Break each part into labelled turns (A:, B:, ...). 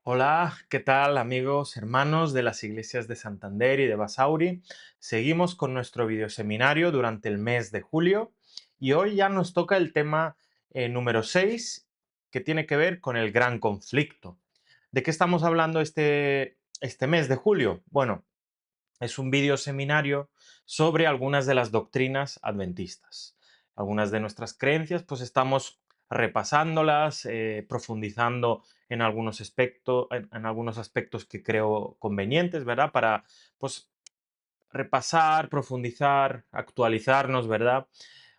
A: Hola, ¿qué tal amigos, hermanos de las iglesias de Santander y de Basauri? Seguimos con nuestro videoseminario durante el mes de julio y hoy ya nos toca el tema número 6 que tiene que ver con el gran conflicto. ¿De qué estamos hablando este mes de julio? Bueno, es un videoseminario sobre algunas de las doctrinas adventistas. Algunas de nuestras creencias, pues estamos repasándolas, profundizando en algunos aspectos que creo convenientes, ¿verdad? Para, pues, repasar, profundizar, actualizarnos, ¿verdad?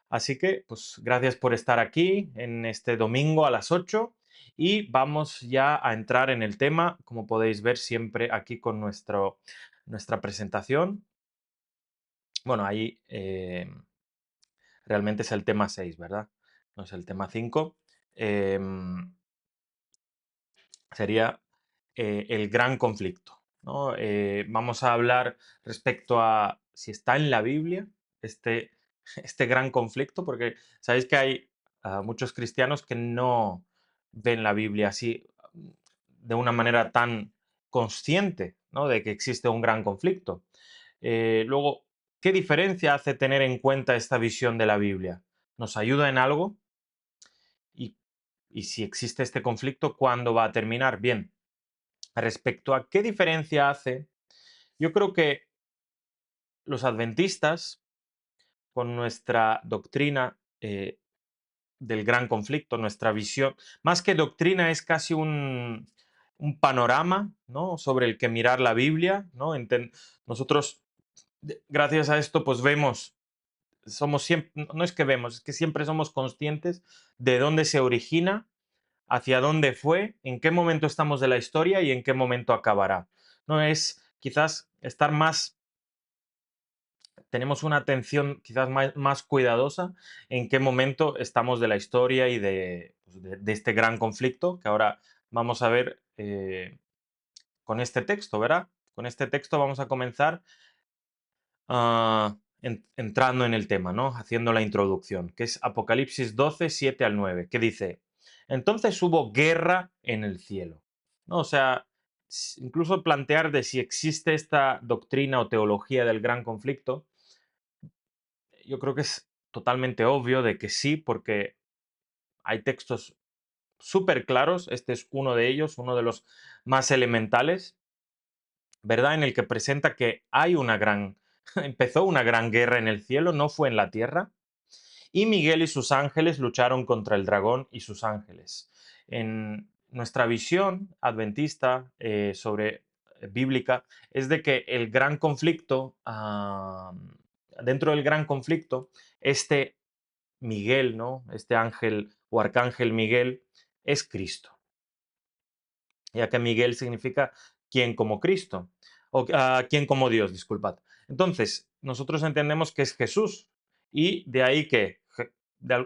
A: Así que, pues, gracias por estar aquí en este domingo a las 8 y vamos ya a entrar en el tema, como podéis ver siempre aquí con nuestra presentación. Bueno, ahí realmente es el tema 6, ¿verdad? No es el tema 5. Em, Sería el gran conflicto, ¿no? Vamos a hablar respecto a si está en la Biblia este, este gran conflicto, porque sabéis que hay muchos cristianos que no ven la Biblia así de una manera tan consciente, ¿no? De que existe un gran conflicto. Luego, ¿qué diferencia hace tener en cuenta esta visión de la Biblia? ¿Nos ayuda en algo? Y, y si existe este conflicto, ¿cuándo va a terminar? Bien, respecto a qué diferencia hace, yo creo que los adventistas, con nuestra doctrina del gran conflicto, nuestra visión, más que doctrina es casi un panorama, ¿no? Sobre el que mirar la Biblia, ¿no? Nosotros, gracias a esto, pues vemos, somos siempre, no es que vemos, es que siempre somos conscientes de dónde se origina, hacia dónde fue, en qué momento estamos de la historia y en qué momento acabará. No es quizás estar más, tenemos una atención quizás más cuidadosa en qué momento estamos de la historia y de este gran conflicto que ahora vamos a ver con este texto, ¿verdad? Con este texto vamos a comenzar entrando en el tema, ¿no? Haciendo la introducción, que es Apocalipsis 12 7 al 9, que dice, entonces hubo guerra en el cielo, ¿no? O sea, incluso plantear de si existe esta doctrina o teología del gran conflicto, yo creo que es totalmente obvio de que sí, porque hay textos súper claros, este es uno de ellos, uno de los más elementales, ¿verdad? En el que presenta que hay una gran, empezó una gran guerra en el cielo, no fue en la tierra, y Miguel y sus ángeles lucharon contra el dragón y sus ángeles. En nuestra visión adventista sobre bíblica es de que el gran conflicto, dentro del gran conflicto, este Miguel, ¿no? Este ángel o arcángel Miguel es Cristo, ya que Miguel significa quien como Cristo, o quien como Dios, disculpad. Entonces, nosotros entendemos que es Jesús, y de ahí que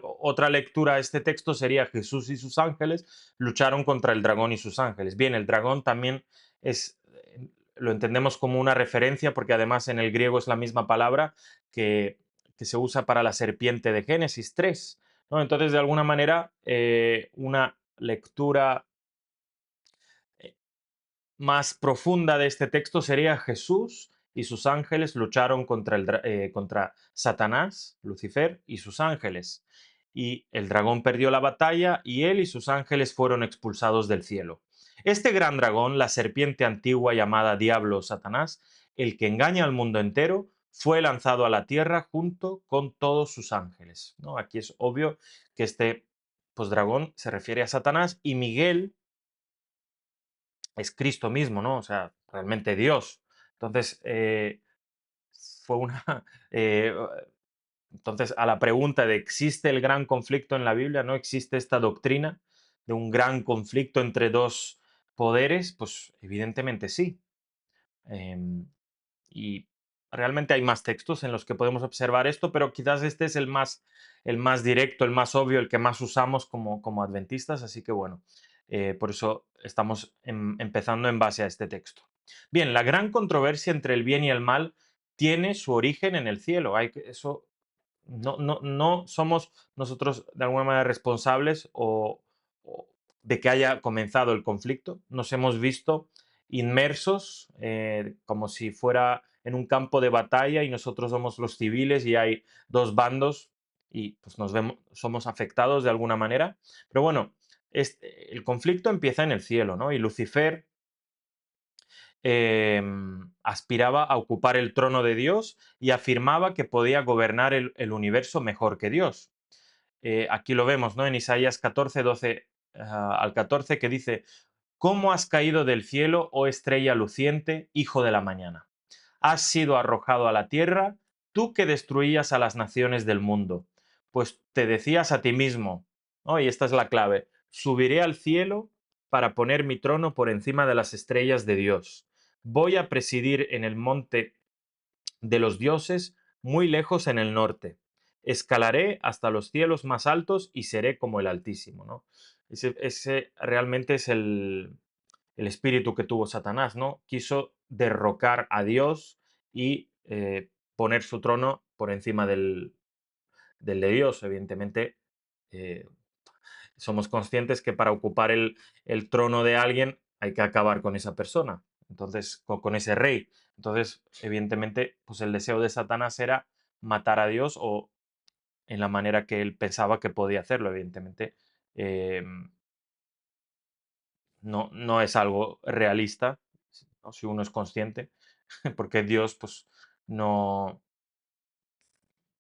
A: otra lectura a este texto sería Jesús y sus ángeles lucharon contra el dragón y sus ángeles. Bien, el dragón también es, lo entendemos como una referencia, porque además en el griego es la misma palabra que, que se usa para la serpiente de Génesis 3, ¿no? Entonces, de alguna manera, una lectura eh, más profunda de este texto sería Jesús y sus ángeles lucharon contra Satanás, Lucifer, y sus ángeles. Y el dragón perdió la batalla y él y sus ángeles fueron expulsados del cielo. Este gran dragón, la serpiente antigua llamada Diablo o Satanás, el que engaña al mundo entero, fue lanzado a la tierra junto con todos sus ángeles, ¿no? Aquí es obvio que este pues, dragón se refiere a Satanás, y Miguel es Cristo mismo, ¿no? O sea, realmente Dios. Entonces, fue una... eh, entonces, a la pregunta de ¿existe el gran conflicto en la Biblia? ¿No existe esta doctrina de un gran conflicto entre dos poderes? Pues evidentemente sí. Em, y realmente hay más textos en los que podemos observar esto, pero quizás este es el más directo, el más obvio, el que más usamos como adventistas, así que bueno, por eso estamos empezando en base a este texto. Bien, la gran controversia entre el bien y el mal tiene su origen en el cielo. Eso no somos nosotros de alguna manera responsables o de que haya comenzado el conflicto. Nos hemos visto inmersos como si fuera en un campo de batalla y nosotros somos los civiles y hay dos bandos y pues nos vemos, somos afectados de alguna manera. Pero bueno, el conflicto empieza en el cielo, ¿no? Y Lucifer aspiraba a ocupar el trono de Dios y afirmaba que podía gobernar el universo mejor que Dios. Aquí lo vemos, ¿no? En Isaías 14, 12 al 14, que dice, ¿cómo has caído del cielo, oh estrella luciente, hijo de la mañana? Has sido arrojado a la tierra, tú que destruías a las naciones del mundo. Pues te decías a ti mismo, ¿no? Y esta es la clave, subiré al cielo para poner mi trono por encima de las estrellas de Dios. Voy a presidir en el monte de los dioses muy lejos en el norte. Escalaré hasta los cielos más altos y seré como el Altísimo, ¿no? Ese realmente es el espíritu que tuvo Satanás, ¿no? Quiso derrocar a Dios y poner su trono por encima del de Dios. Evidentemente, eh, somos conscientes que para ocupar el trono de alguien hay que acabar con esa persona, entonces, con ese rey. Entonces, evidentemente, pues el deseo de Satanás era matar a Dios o en la manera que él pensaba que podía hacerlo, evidentemente. No es algo realista, ¿no? Si uno es consciente, porque Dios, pues, no,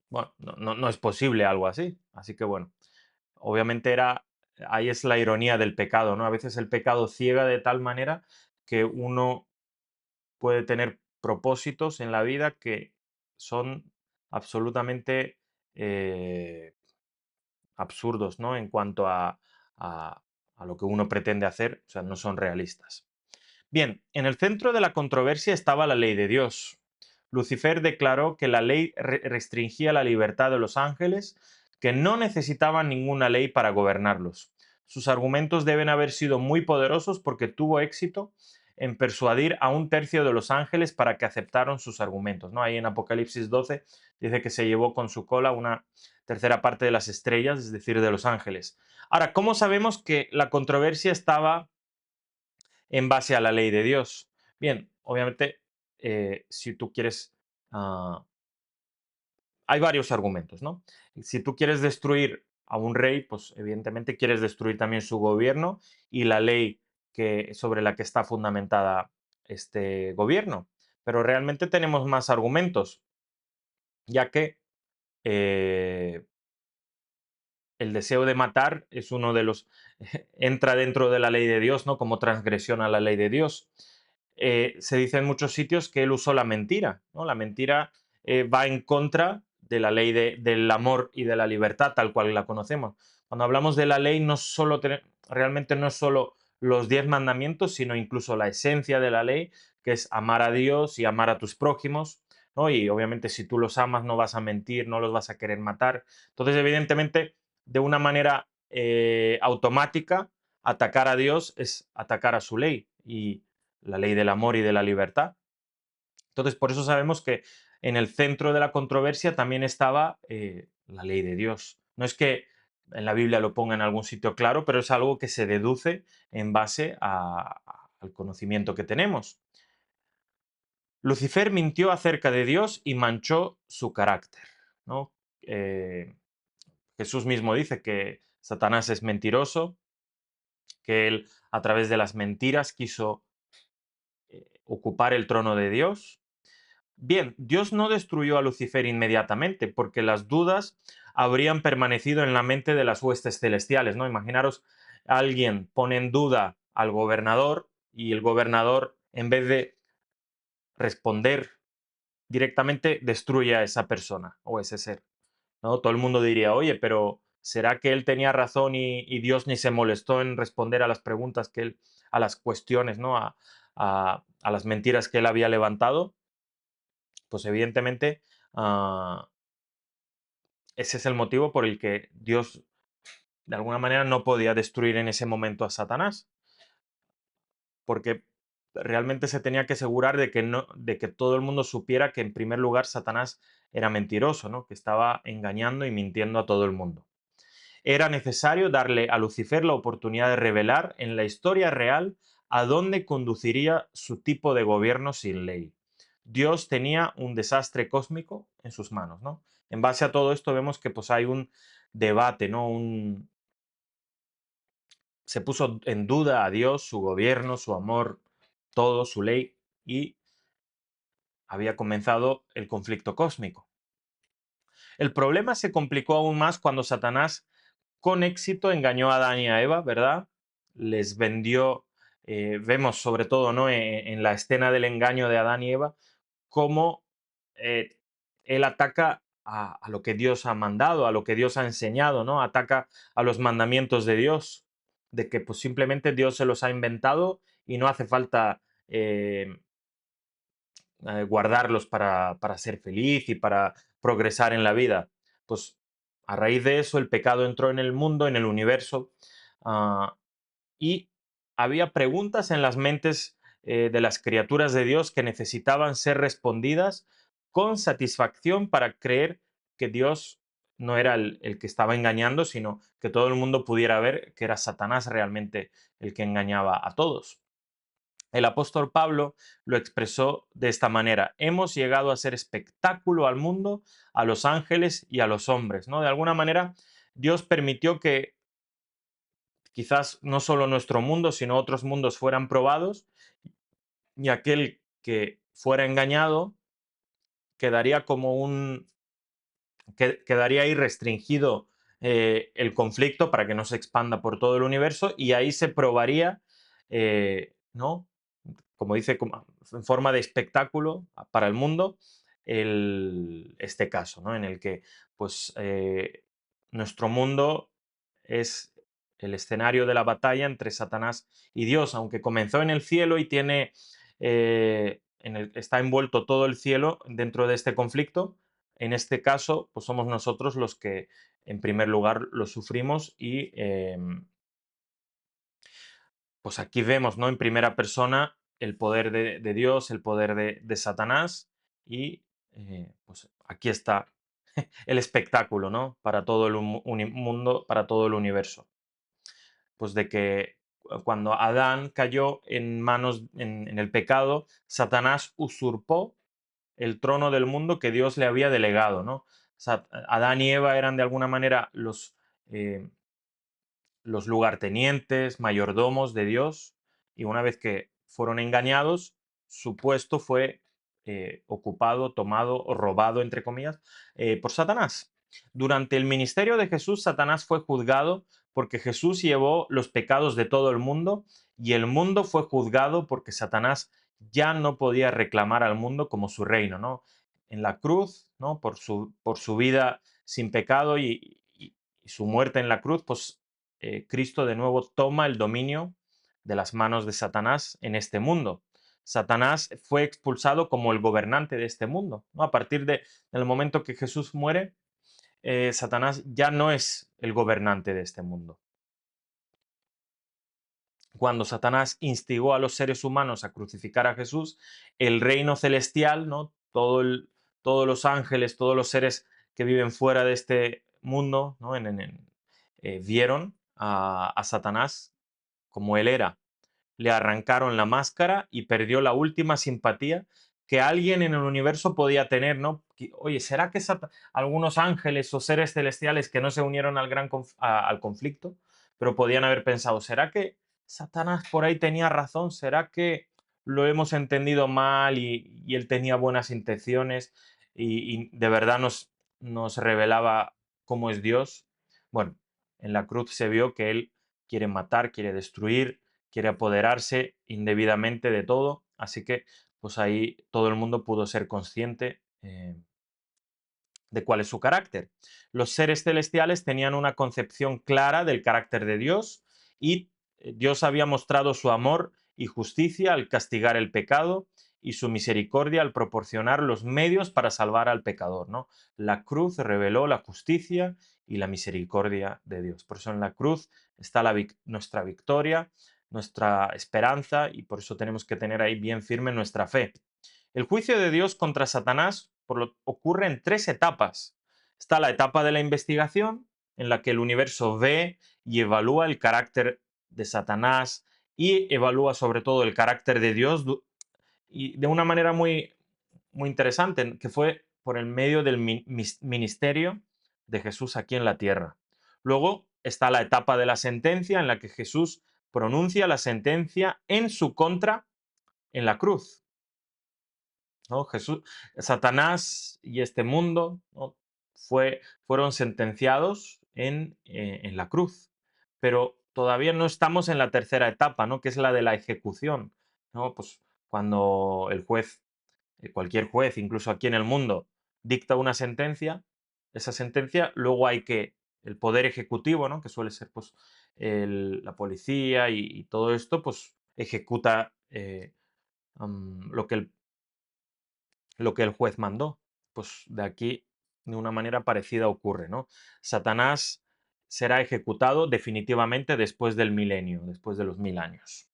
A: bueno, no es posible algo así. Así que bueno, obviamente ahí es la ironía del pecado, ¿no? A veces el pecado ciega de tal manera que uno puede tener propósitos en la vida que son absolutamente eh, absurdos, ¿no? En cuanto a, a lo que uno pretende hacer, o sea, no son realistas. Bien, en el centro de la controversia estaba la ley de Dios. Lucifer declaró que la ley restringía la libertad de los ángeles, que no necesitaban ninguna ley para gobernarlos. Sus argumentos deben haber sido muy poderosos porque tuvo éxito en persuadir a un tercio de los ángeles para que aceptaran sus argumentos, ¿no? Ahí en Apocalipsis 12 dice que se llevó con su cola una tercera parte de las estrellas, es decir, de los ángeles. Ahora, ¿cómo sabemos que la controversia estaba en base a la ley de Dios? Bien, obviamente, si tú quieres, ah, hay varios argumentos, ¿no? Si tú quieres destruir a un rey, pues evidentemente quieres destruir también su gobierno y la ley sobre la que está fundamentada este gobierno. Pero realmente tenemos más argumentos, ya que eh, el deseo de matar es uno de los, entra dentro de la ley de Dios, ¿no? Como transgresión a la ley de Dios. Se dice en muchos sitios que él usó la mentira, ¿no? La mentira va en contra de la ley del amor y de la libertad, tal cual la conocemos. Cuando hablamos de la ley, realmente no es solo los 10 mandamientos, sino incluso la esencia de la ley, que es amar a Dios y amar a tus prójimos, ¿no? Y obviamente si tú los amas no vas a mentir, no los vas a querer matar. Entonces, evidentemente, de una manera automática, atacar a Dios es atacar a su ley y la ley del amor y de la libertad. Entonces, por eso sabemos que en el centro de la controversia también estaba la ley de Dios. No es que en la Biblia lo ponga en algún sitio claro, pero es algo que se deduce en base al conocimiento que tenemos. Lucifer mintió acerca de Dios y manchó su carácter, ¿no? Eh, Jesús mismo dice que Satanás es mentiroso, que él a través de las mentiras quiso ocupar el trono de Dios. Bien, Dios no destruyó a Lucifer inmediatamente porque las dudas habrían permanecido en la mente de las huestes celestiales, ¿no? Imaginaros, alguien pone en duda al gobernador y el gobernador, en vez de responder directamente, destruye a esa persona o ese ser, ¿no? Todo el mundo diría, oye, pero ¿será que él tenía razón y Dios ni se molestó en responder a las preguntas que él, a las cuestiones, ¿no? A las mentiras que él había levantado? Pues evidentemente ese es el motivo por el que Dios de alguna manera no podía destruir en ese momento a Satanás, porque realmente se tenía que asegurar de que, no, de que todo el mundo supiera que en primer lugar Satanás era mentiroso, ¿no? Que estaba engañando y mintiendo a todo el mundo. era necesario darle a Lucifer la oportunidad de revelar en la historia real a dónde conduciría su tipo de gobierno sin ley. Dios tenía un desastre cósmico en sus manos, ¿no? En base a todo esto vemos que pues hay un debate, ¿no? Se puso en duda a Dios, su gobierno, su amor, todo, su ley, y había comenzado el conflicto cósmico. El problema se complicó aún más cuando Satanás con éxito engañó a Adán y a Eva, ¿verdad? Les vendió, vemos sobre todo, ¿no? En la escena del engaño de Adán y Eva, cómo eh, él ataca a lo que Dios ha mandado, a lo que Dios ha enseñado, ¿no? Ataca a los mandamientos de Dios, de que pues simplemente Dios se los ha inventado y no hace falta guardarlos para ser feliz y para progresar en la vida. Pues a raíz de eso el pecado entró en el mundo, en el universo, ah, y había preguntas en las mentes de las criaturas de Dios que necesitaban ser respondidas con satisfacción para creer que Dios no era el que estaba engañando, sino que todo el mundo pudiera ver que era Satanás realmente el que engañaba a todos. El apóstol Pablo lo expresó de esta manera: hemos llegado a ser espectáculo al mundo, a los ángeles y a los hombres, ¿no? De alguna manera, Dios permitió que quizás no solo nuestro mundo, sino otros mundos fueran probados, y aquel que fuera engañado quedaría como quedaría ahí restringido el conflicto para que no se expanda por todo el universo, y ahí se probaría, ¿no? Como dice, en forma de espectáculo para el mundo, este caso, ¿no? En el que pues, nuestro mundo es el escenario de la batalla entre Satanás y Dios, aunque comenzó en el cielo y tiene, está envuelto todo el cielo dentro de este conflicto. En este caso, pues somos nosotros los que en primer lugar lo sufrimos y pues aquí vemos, ¿no? En primera persona el poder de Dios, el poder de Satanás, y pues aquí está el espectáculo, ¿no? Para todo el mundo, para todo el universo. Pues de que cuando Adán cayó en manos, en el pecado, Satanás usurpó el trono del mundo que Dios le había delegado, ¿no? Adán y Eva eran de alguna manera eh, los lugartenientes, mayordomos de Dios, y una vez que fueron engañados, su puesto fue ocupado, tomado o robado, entre comillas, por Satanás. Durante el ministerio de Jesús, Satanás fue juzgado porque Jesús llevó los pecados de todo el mundo, y el mundo fue juzgado porque Satanás ya no podía reclamar al mundo como su reino, ¿no? En la cruz, ¿no? Por su vida sin pecado y su muerte en la cruz, pues Cristo de nuevo toma el dominio de las manos de Satanás en este mundo. Satanás fue expulsado como el gobernante de este mundo, ¿no? A partir del momento que Jesús muere, Satanás ya no es el gobernante de este mundo. Cuando Satanás instigó a los seres humanos a crucificar a Jesús, el reino celestial, ¿no? Todos los ángeles, todos los seres que viven fuera de este mundo, ¿no? Vieron a Satanás como él era. Le arrancaron la máscara y perdió la última simpatía que alguien en el universo podía tener, ¿no? Oye, ¿será que algunos ángeles o seres celestiales que no se unieron al conflicto, pero podían haber pensado, ¿será que Satanás por ahí tenía razón? ¿Será que lo hemos entendido mal y él tenía buenas intenciones y de verdad nos revelaba cómo es Dios? Bueno, en la cruz se vio que él quiere matar, quiere destruir, quiere apoderarse indebidamente de todo, así que pues ahí todo el mundo pudo ser consciente de cuál es su carácter. Los seres celestiales tenían una concepción clara del carácter de Dios, y Dios había mostrado su amor y justicia al castigar el pecado, y su misericordia al proporcionar los medios para salvar al pecador, ¿no? La cruz reveló la justicia y la misericordia de Dios. Por eso en la cruz está nuestra victoria, nuestra esperanza, y por eso tenemos que tener ahí bien firme nuestra fe. El juicio de Dios contra Satanás ocurre en tres etapas. Está la etapa de la investigación, en la que el universo ve y evalúa el carácter de Satanás y evalúa sobre todo el carácter de Dios y de una manera muy interesante, que fue por el medio del ministerio de Jesús aquí en la tierra. Luego está la etapa de la sentencia en la que Jesús pronuncia la sentencia en su contra en la cruz. ¿No? Jesús, Satanás y este mundo, ¿no? Fueron sentenciados en la cruz, pero todavía no estamos en la tercera etapa, ¿no? Que es la de la ejecución, ¿no? Pues cuando el juez, cualquier juez, incluso aquí en el mundo, dicta una sentencia, esa sentencia luego hay que, el poder ejecutivo, ¿no? Que suele ser pues la policía y todo esto, pues ejecuta lo que el juez mandó. Pues de aquí, de una manera parecida ocurre, ¿no? Satanás será ejecutado definitivamente después del milenio, después de los 1000 años.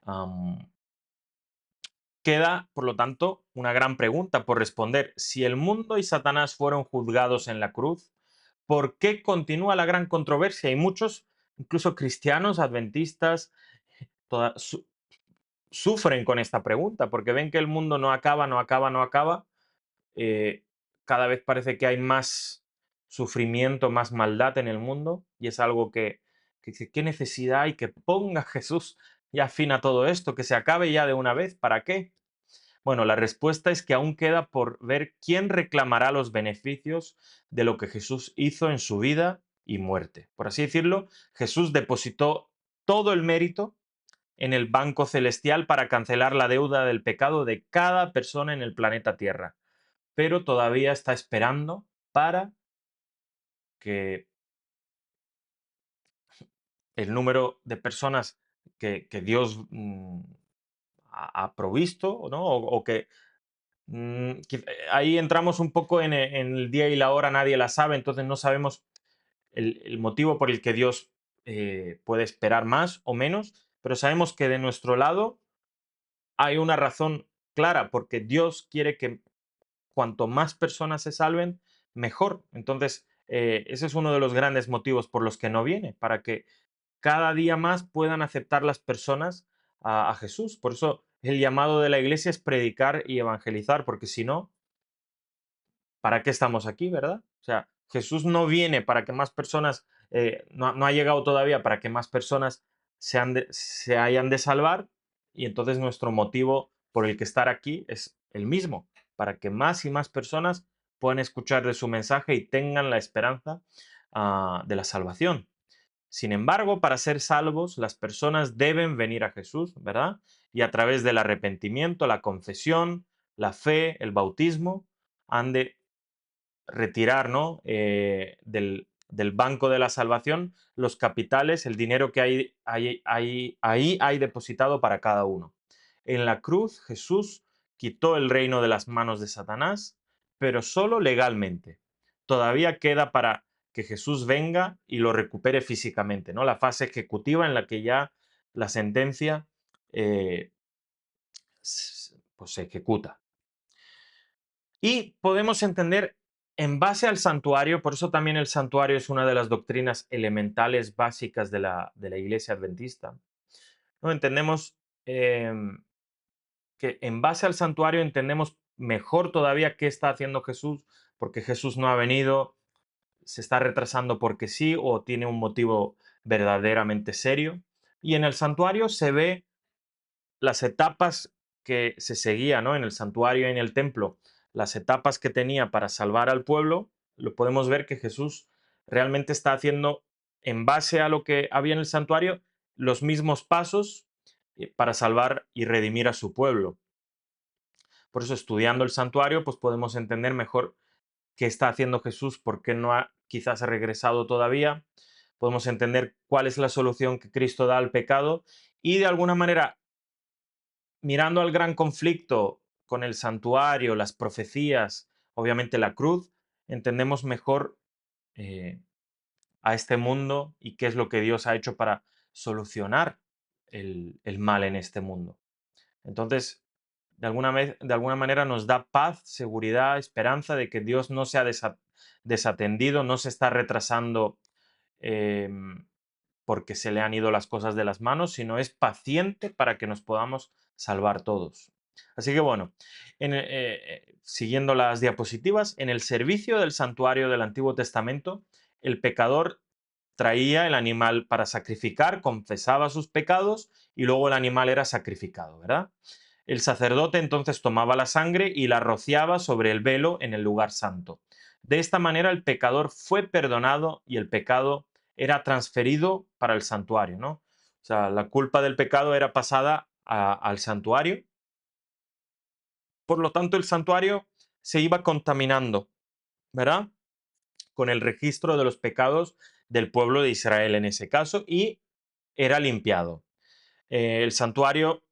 A: Am, Queda, por lo tanto, una gran pregunta por responder. Si el mundo y Satanás fueron juzgados en la cruz, ¿por qué continúa la gran controversia? Y muchos, incluso cristianos, adventistas, toda- su- sufren con esta pregunta porque ven que el mundo no acaba, no acaba, no acaba. eh, Cada vez parece que hay más sufrimiento, más maldad en el mundo y es algo que dice, ¿qué necesidad hay que ponga Jesús ya fin a todo esto, que se acabe ya de una vez? ¿Para qué? Bueno, la respuesta es que aún queda por ver quién reclamará los beneficios de lo que Jesús hizo en su vida y muerte. Por así decirlo, Jesús depositó todo el mérito en el banco celestial para cancelar la deuda del pecado de cada persona en el planeta Tierra, pero todavía está esperando para que el número de personas que Dios ha provisto, ¿no? O que ahí entramos un poco en el día y la hora, nadie la sabe, entonces no sabemos el motivo por el que Dios puede esperar más o menos, pero sabemos que de nuestro lado hay una razón clara, porque Dios quiere que cuanto más personas se salven, mejor. Entonces, ese es uno de los grandes motivos por los que no viene, para que cada día más puedan aceptar las personas a Jesús. Por eso el llamado de la iglesia es predicar y evangelizar, porque si no, ¿para qué estamos aquí, verdad? O sea, Jesús no viene para que más personas, no ha llegado todavía para que más personas se hayan de salvar, y entonces nuestro motivo por el que estar aquí es el mismo, para que más y más personas puedan escuchar de su mensaje y tengan la esperanza de la salvación. Sin embargo, para ser salvos, las personas deben venir a Jesús, ¿verdad? Y a través del arrepentimiento, la confesión, la fe, el bautismo, han de retirar, ¿no? Del banco de la salvación los capitales, el dinero que ahí hay depositado para cada uno. En la cruz Jesús quitó el reino de las manos de Satanás, pero solo legalmente. Todavía queda para que Jesús venga y lo recupere físicamente, ¿no? La fase ejecutiva en la que ya la sentencia eh, pues se ejecuta. Y podemos entender en base al santuario, por eso también el santuario es una de las doctrinas elementales básicas de la iglesia adventista. ¿No? Entendemos que en base al santuario entendemos mejor todavía qué está haciendo Jesús, porque Jesús no ha venido, se está retrasando porque sí o tiene un motivo verdaderamente serio. Y en el santuario se ve las etapas que se seguía, ¿no? En el santuario y en el templo, las etapas que tenía para salvar al pueblo, lo podemos ver que Jesús realmente está haciendo, en base a lo que había en el santuario, los mismos pasos para salvar y redimir a su pueblo. Por eso, estudiando el santuario, pues podemos entender mejor qué está haciendo Jesús, por qué no ha quizás regresado todavía. Podemos entender cuál es la solución que Cristo da al pecado y de alguna manera, mirando al gran conflicto con el santuario, las profecías, obviamente la cruz, entendemos mejor eh, a este mundo y qué es lo que Dios ha hecho para solucionar el mal en este mundo. Entonces, de alguna manera nos da paz, seguridad, esperanza de que Dios no se ha desatendido, no se está retrasando porque se le han ido las cosas de las manos, sino es paciente para que nos podamos salvar todos. Así que bueno, siguiendo las diapositivas, en el servicio del santuario del Antiguo Testamento, el pecador traía el animal para sacrificar, confesaba sus pecados y luego el animal era sacrificado, ¿verdad? El sacerdote entonces tomaba la sangre y la rociaba sobre el velo en el lugar santo. De esta manera el pecador fue perdonado y el pecado era transferido para el santuario, ¿no? O sea, la culpa del pecado era pasada al santuario. Por lo tanto, el santuario se iba contaminando, ¿verdad? Con el registro de los pecados del pueblo de Israel en ese caso y era limpiado. El santuario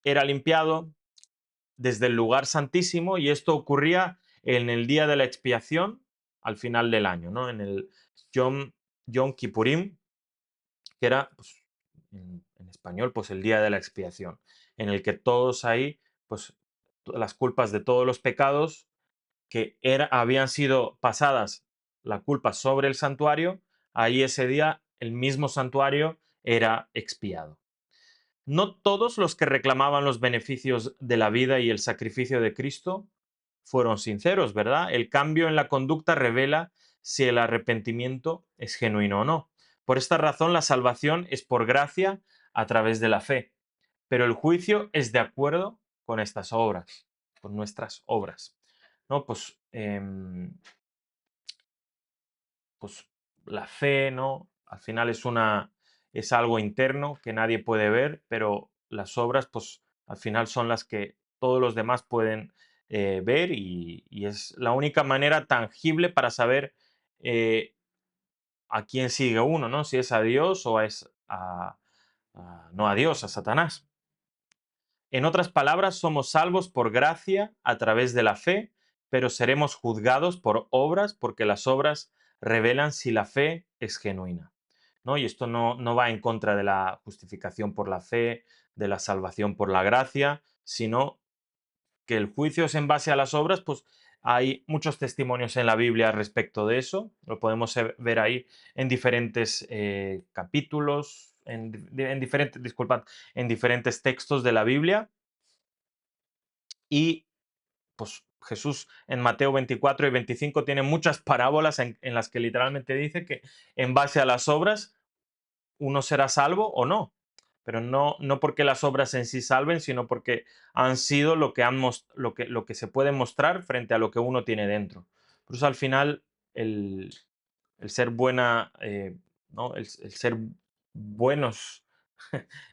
A: era limpiado desde el lugar santísimo y esto ocurría en el día de la expiación al final del año, ¿no? En el Yom Kippurim, que era pues, en español pues el día de la expiación, en el que todos ahí, pues las culpas de todos los pecados que habían sido pasadas la culpa sobre el santuario, ahí ese día el mismo santuario era expiado. No todos los que reclamaban los beneficios de la vida y el sacrificio de Cristo fueron sinceros, ¿verdad? El cambio en la conducta revela si el arrepentimiento es genuino o no. Por esta razón, la salvación es por gracia a través de la fe, pero el juicio es de acuerdo con estas obras, con nuestras obras. ¿No? Pues la fe, ¿no? Al final es algo interno que nadie puede ver, pero las obras, pues al final son las que todos los demás pueden ver y es la única manera tangible para saber eh, a quién sigue uno, ¿no? Si es a Dios o no a Dios, a Satanás. En otras palabras, somos salvos por gracia a través de la fe, pero seremos juzgados por obras porque las obras revelan si la fe es genuina. ¿No? Y esto no va en contra de la justificación por la fe, de la salvación por la gracia, sino que el juicio es en base a las obras, pues hay muchos testimonios en la Biblia respecto de eso. Lo podemos ver ahí en diferentes capítulos, disculpad, en diferentes textos de la Biblia. Y pues Jesús en Mateo 24 y 25 tiene muchas parábolas en las que literalmente dice que en base a las obras uno será salvo o no. Pero no porque las obras en sí salven, sino porque han sido lo que se puede mostrar frente a lo que uno tiene dentro. Por eso al final el, el ser buena, ¿no? El ser buenos,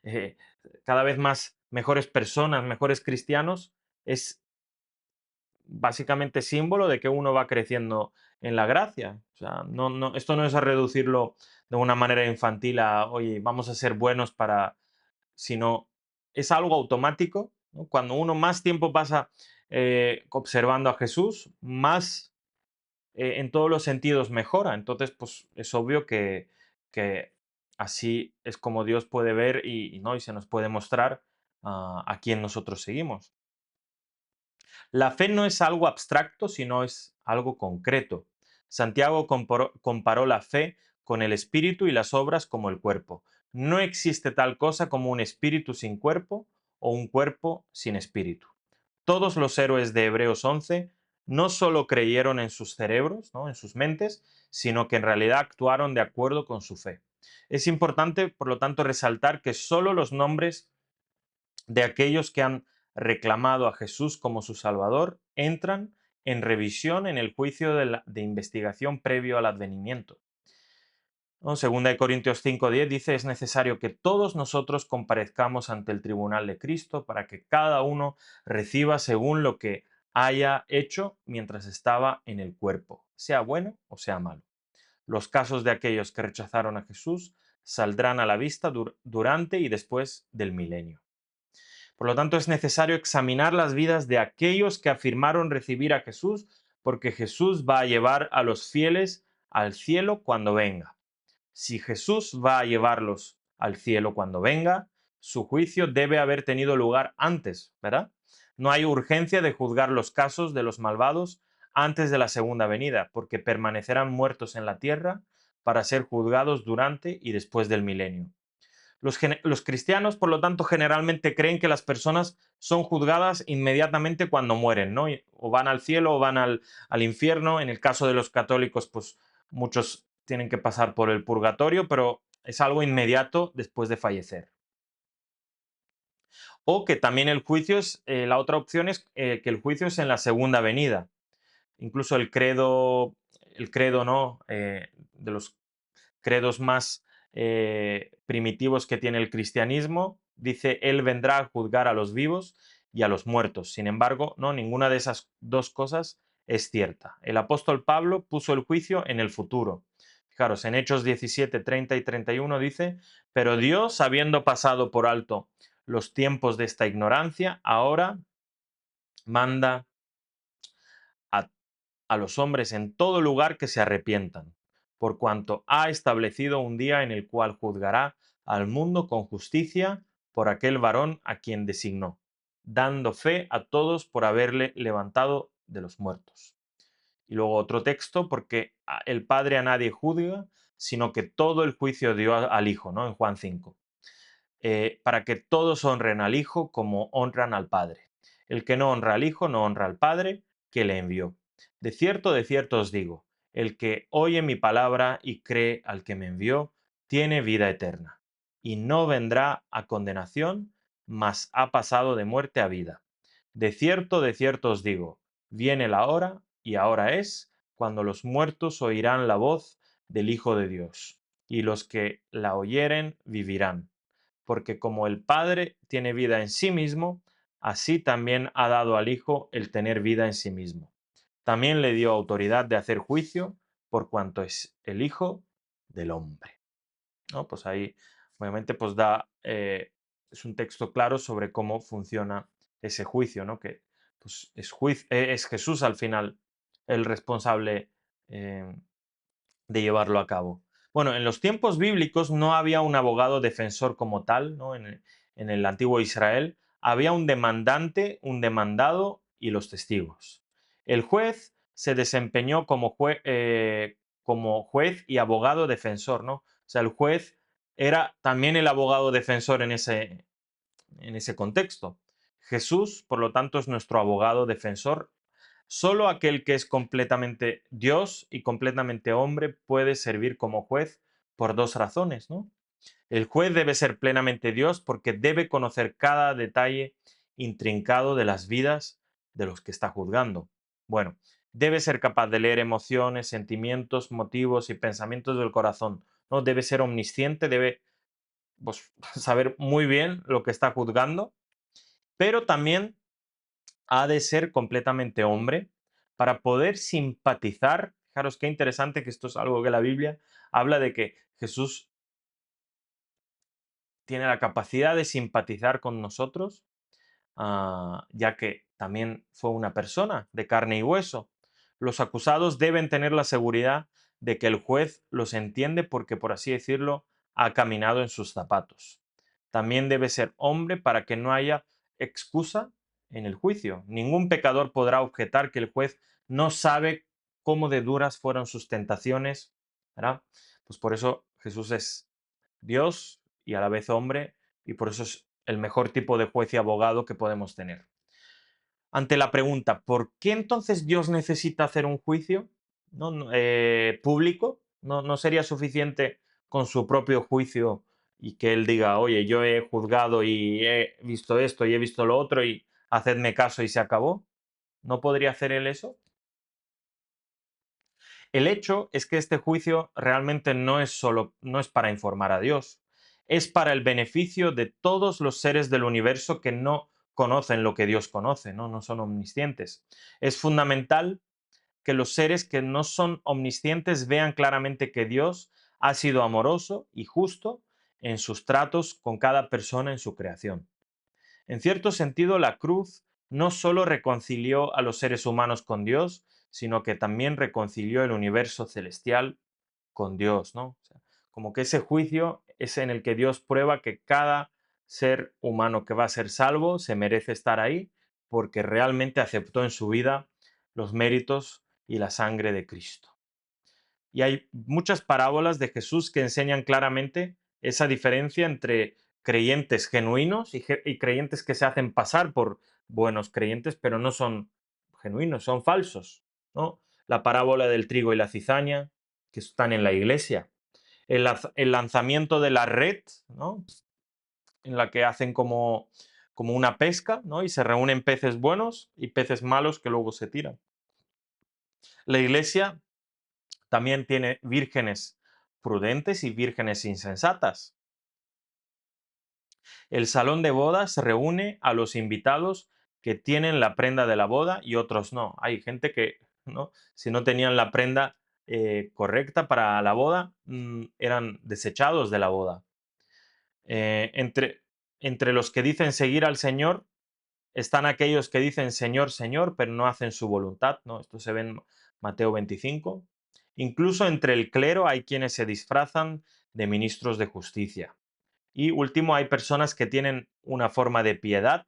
A: eh, cada vez más mejores personas, mejores cristianos, es básicamente símbolo de que uno va creciendo en la gracia. O sea, esto no es a reducirlo de una manera infantil a, oye, vamos a ser buenos para, sino es algo automático, ¿no? Cuando uno más tiempo pasa observando a Jesús, más en todos los sentidos mejora. Entonces, pues es obvio que así es como Dios puede ver ¿no? y se nos puede mostrar a quién nosotros seguimos. La fe no es algo abstracto, sino es algo concreto. Santiago comparó la fe con el espíritu y las obras como el cuerpo. No existe tal cosa como un espíritu sin cuerpo o un cuerpo sin espíritu. Todos los héroes de Hebreos 11 no solo creyeron en sus cerebros, ¿no? en sus mentes, sino que en realidad actuaron de acuerdo con su fe. Es importante, por lo tanto, resaltar que solo los nombres de aquellos que han reclamado a Jesús como su Salvador entran en revisión en el juicio de investigación previo al advenimiento. ¿No? Segunda de Corintios 5:10 dice, es necesario que todos nosotros comparezcamos ante el tribunal de Cristo para que cada uno reciba según lo que haya hecho mientras estaba en el cuerpo, sea bueno o sea malo. Los casos de aquellos que rechazaron a Jesús saldrán a la vista durante y después del milenio. Por lo tanto, es necesario examinar las vidas de aquellos que afirmaron recibir a Jesús, porque Jesús va a llevar a los fieles al cielo cuando venga. Si Jesús va a llevarlos al cielo cuando venga, su juicio debe haber tenido lugar antes, ¿verdad? No hay urgencia de juzgar los casos de los malvados antes de la segunda venida, porque permanecerán muertos en la tierra para ser juzgados durante y después del milenio. Los cristianos, por lo tanto, generalmente creen que las personas son juzgadas inmediatamente cuando mueren, ¿no? O van al cielo o van al infierno. En el caso de los católicos, pues muchos tienen que pasar por el purgatorio, pero es algo inmediato después de fallecer. O que también el juicio es, la otra opción es que el juicio es en la segunda venida. Incluso el credo, ¿no? De los credos más primitivos que tiene el cristianismo, dice, Él vendrá a juzgar a los vivos y a los muertos. Sin embargo, no, ninguna de esas dos cosas es cierta. El apóstol Pablo puso el juicio en el futuro. Fijaros, en Hechos 17, 30 y 31 dice, pero Dios, habiendo pasado por alto los tiempos de esta ignorancia, ahora manda a los hombres en todo lugar que se arrepientan, por cuanto ha establecido un día en el cual juzgará al mundo con justicia por aquel varón a quien designó, dando fe a todos por haberle levantado de los muertos. Y luego otro texto, porque el Padre a nadie juzga, sino que todo el juicio dio al Hijo, ¿no? En Juan 5, para que todos honren al Hijo como honran al Padre. El que no honra al Hijo no honra al Padre que le envió. De cierto os digo, el que oye mi palabra y cree al que me envió, tiene vida eterna, y no vendrá a condenación, mas ha pasado de muerte a vida. De cierto os digo, viene la hora, y ahora es, cuando los muertos oirán la voz del Hijo de Dios, y los que la oyeren vivirán, porque como el Padre tiene vida en sí mismo, así también ha dado al Hijo el tener vida en sí mismo. También le dio autoridad de hacer juicio por cuanto es el Hijo del Hombre. ¿No? Pues ahí, obviamente, pues es un texto claro sobre cómo funciona ese juicio, ¿no? Que pues, es Jesús al final el responsable eh, de llevarlo a cabo. Bueno, en los tiempos bíblicos no había un abogado defensor como tal, ¿no? En el antiguo Israel había un demandante, un demandado y los testigos. El juez se desempeñó como juez y abogado defensor, ¿no? O sea, el juez era también el abogado defensor en ese contexto. Jesús, por lo tanto, es nuestro abogado defensor. Solo aquel que es completamente Dios y completamente hombre puede servir como juez por dos razones, ¿no? El juez debe ser plenamente Dios porque debe conocer cada detalle intrincado de las vidas de los que está juzgando. Bueno, debe ser capaz de leer emociones, sentimientos, motivos y pensamientos del corazón, ¿no? Debe ser omnisciente, debe pues, saber muy bien lo que está juzgando, pero también ha de ser completamente hombre para poder simpatizar. Fijaros qué interesante que esto es algo que la Biblia habla de que Jesús tiene la capacidad de simpatizar con nosotros, ya que también fue una persona de carne y hueso. Los acusados deben tener la seguridad de que el juez los entiende porque, por así decirlo, ha caminado en sus zapatos. También debe ser hombre para que no haya excusa en el juicio. Ningún pecador podrá objetar que el juez no sabe cómo de duras fueron sus tentaciones, ¿verdad? Pues por eso Jesús es Dios y a la vez hombre, y por eso es el mejor tipo de juez y abogado que podemos tener. Ante la pregunta, ¿por qué entonces Dios necesita hacer un juicio público? ¿No sería suficiente con su propio juicio y que Él diga, oye, yo he juzgado y he visto esto y he visto lo otro y hacedme caso y se acabó? ¿No podría hacer Él eso? El hecho es que este juicio realmente no es para informar a Dios, es para el beneficio de todos los seres del universo que no conocen lo que Dios conoce, no son omniscientes. Es fundamental que los seres que no son omniscientes vean claramente que Dios ha sido amoroso y justo en sus tratos con cada persona en su creación. En cierto sentido, la cruz no solo reconcilió a los seres humanos con Dios, sino que también reconcilió el universo celestial con Dios, ¿no? O sea, como que ese juicio es en el que Dios prueba que cada ser humano que va a ser salvo se merece estar ahí porque realmente aceptó en su vida los méritos y la sangre de Cristo. Y hay muchas parábolas de Jesús que enseñan claramente esa diferencia entre creyentes genuinos y creyentes que se hacen pasar por buenos creyentes, pero no son genuinos, son falsos, ¿no? La parábola del trigo y la cizaña, que están en la iglesia. El lanzamiento de la red, ¿no? En la que hacen como una pesca, ¿no? Y se reúnen peces buenos y peces malos que luego se tiran. La iglesia también tiene vírgenes prudentes y vírgenes insensatas. El salón de bodas reúne a los invitados que tienen la prenda de la boda y otros no. Hay gente que, ¿no? Si no tenían la prenda correcta para la boda, eran desechados de la boda. Entre los que dicen seguir al Señor, están aquellos que dicen Señor, Señor, pero no hacen su voluntad, ¿no? Esto se ve en Mateo 25. Incluso entre el clero hay quienes se disfrazan de ministros de justicia. Y último, hay personas que tienen una forma de piedad,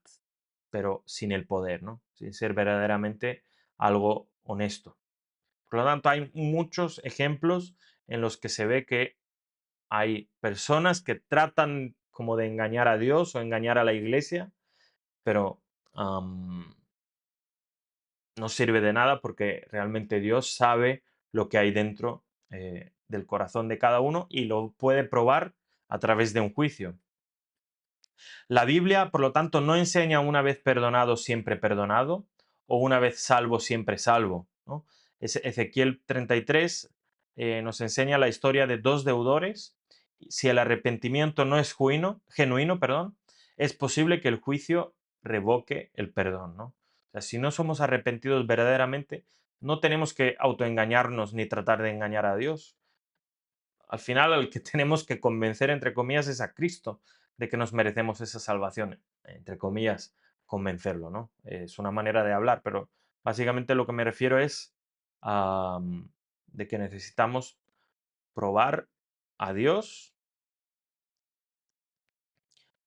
A: pero sin el poder, ¿no? Sin ser verdaderamente algo honesto. Por lo tanto, hay muchos ejemplos en los que se ve que hay personas que tratan como de engañar a Dios o engañar a la iglesia, pero no sirve de nada porque realmente Dios sabe lo que hay dentro del corazón de cada uno y lo puede probar a través de un juicio. La Biblia, por lo tanto, no enseña una vez perdonado, siempre perdonado, o una vez salvo, siempre salvo, ¿no? Ezequiel 33 nos enseña la historia de dos deudores. Si el arrepentimiento no es genuino, perdón, es posible que el juicio revoque el perdón, ¿no? O sea, si no somos arrepentidos verdaderamente, no tenemos que autoengañarnos ni tratar de engañar a Dios. Al final, al que tenemos que convencer, entre comillas, es a Cristo de que nos merecemos esa salvación, entre comillas, convencerlo, ¿no? Es una manera de hablar, pero básicamente lo que me refiero es de que necesitamos probar a Dios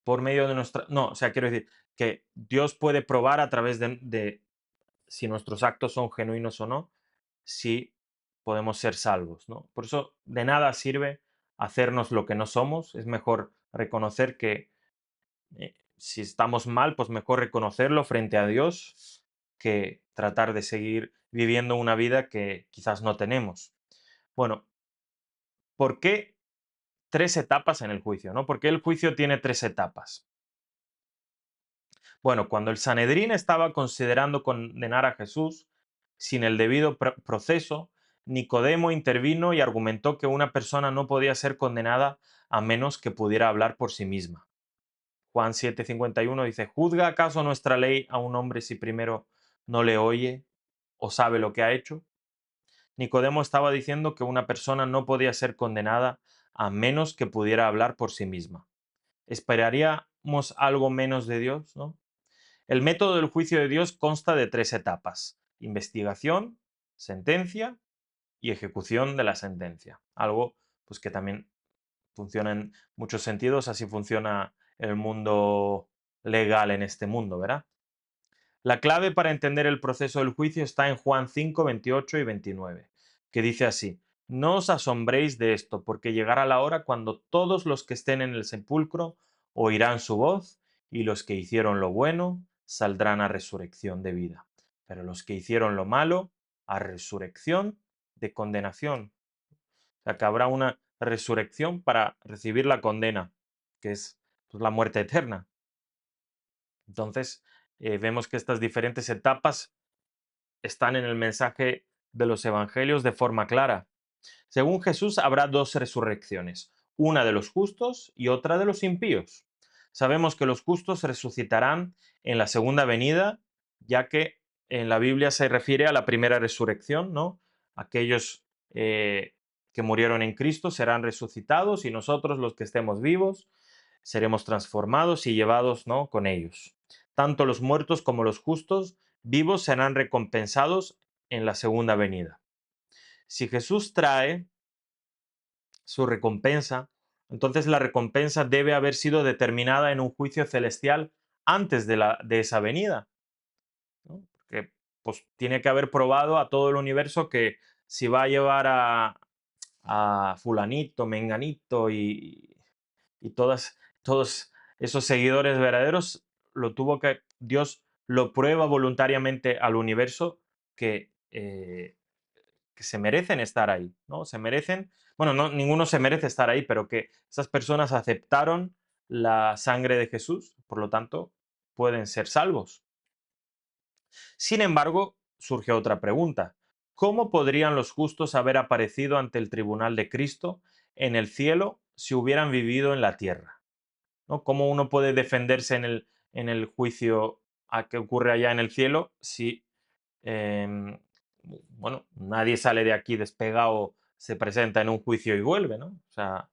A: por medio de nuestra... No, o sea, quiero decir que Dios puede probar a través de si nuestros actos son genuinos o no, si podemos ser salvos, ¿no? Por eso de nada sirve hacernos lo que no somos, es mejor reconocer que si estamos mal, pues mejor reconocerlo frente a Dios que tratar de seguir viviendo una vida que quizás no tenemos. Bueno, ¿por qué tres etapas en el juicio, no? ¿Por qué el juicio tiene tres etapas? Bueno, cuando el Sanedrín estaba considerando condenar a Jesús sin el debido proceso, Nicodemo intervino y argumentó que una persona no podía ser condenada a menos que pudiera hablar por sí misma. Juan 7:51 dice, ¿juzga acaso nuestra ley a un hombre si primero no le oye o sabe lo que ha hecho? Nicodemo estaba diciendo que una persona no podía ser condenada a menos que pudiera hablar por sí misma. ¿Esperaríamos algo menos de Dios, no? El método del juicio de Dios consta de tres etapas: investigación, sentencia y ejecución de la sentencia. Algo pues, que también funciona en muchos sentidos, así funciona el mundo legal en este mundo, ¿verdad? La clave para entender el proceso del juicio está en Juan 5, 28 y 29, que dice así: No os asombréis de esto, porque llegará la hora cuando todos los que estén en el sepulcro oirán su voz, y los que hicieron lo bueno saldrán a resurrección de vida, pero los que hicieron lo malo a resurrección de condenación. O sea, que habrá una resurrección para recibir la condena, que es pues, la muerte eterna. Entonces, vemos que estas diferentes etapas están en el mensaje de los evangelios de forma clara. Según Jesús, habrá dos resurrecciones, una de los justos y otra de los impíos. Sabemos que los justos resucitarán en la segunda venida, ya que en la Biblia se refiere a la primera resurrección, ¿no? Aquellos que murieron en Cristo serán resucitados y nosotros, los que estemos vivos, seremos transformados y llevados, ¿no?, con ellos. Tanto los muertos como los justos vivos serán recompensados en la segunda venida. Si Jesús trae su recompensa, entonces la recompensa debe haber sido determinada en un juicio celestial antes de esa venida, ¿no? Porque pues, tiene que haber probado a todo el universo que si va a llevar a fulanito, menganito y todos esos seguidores verdaderos, Dios lo prueba voluntariamente al universo que, que se merecen estar ahí, ¿no? Se merecen, bueno, no, ninguno se merece estar ahí, pero que esas personas aceptaron la sangre de Jesús, por lo tanto, pueden ser salvos. Sin embargo, surge otra pregunta. ¿Cómo podrían los justos haber aparecido ante el tribunal de Cristo en el cielo si hubieran vivido en la tierra? ¿No? ¿Cómo uno puede defenderse en el juicio a que ocurre allá en el cielo si, em, bueno, nadie sale de aquí despegado, se presenta en un juicio y vuelve, ¿no? O sea,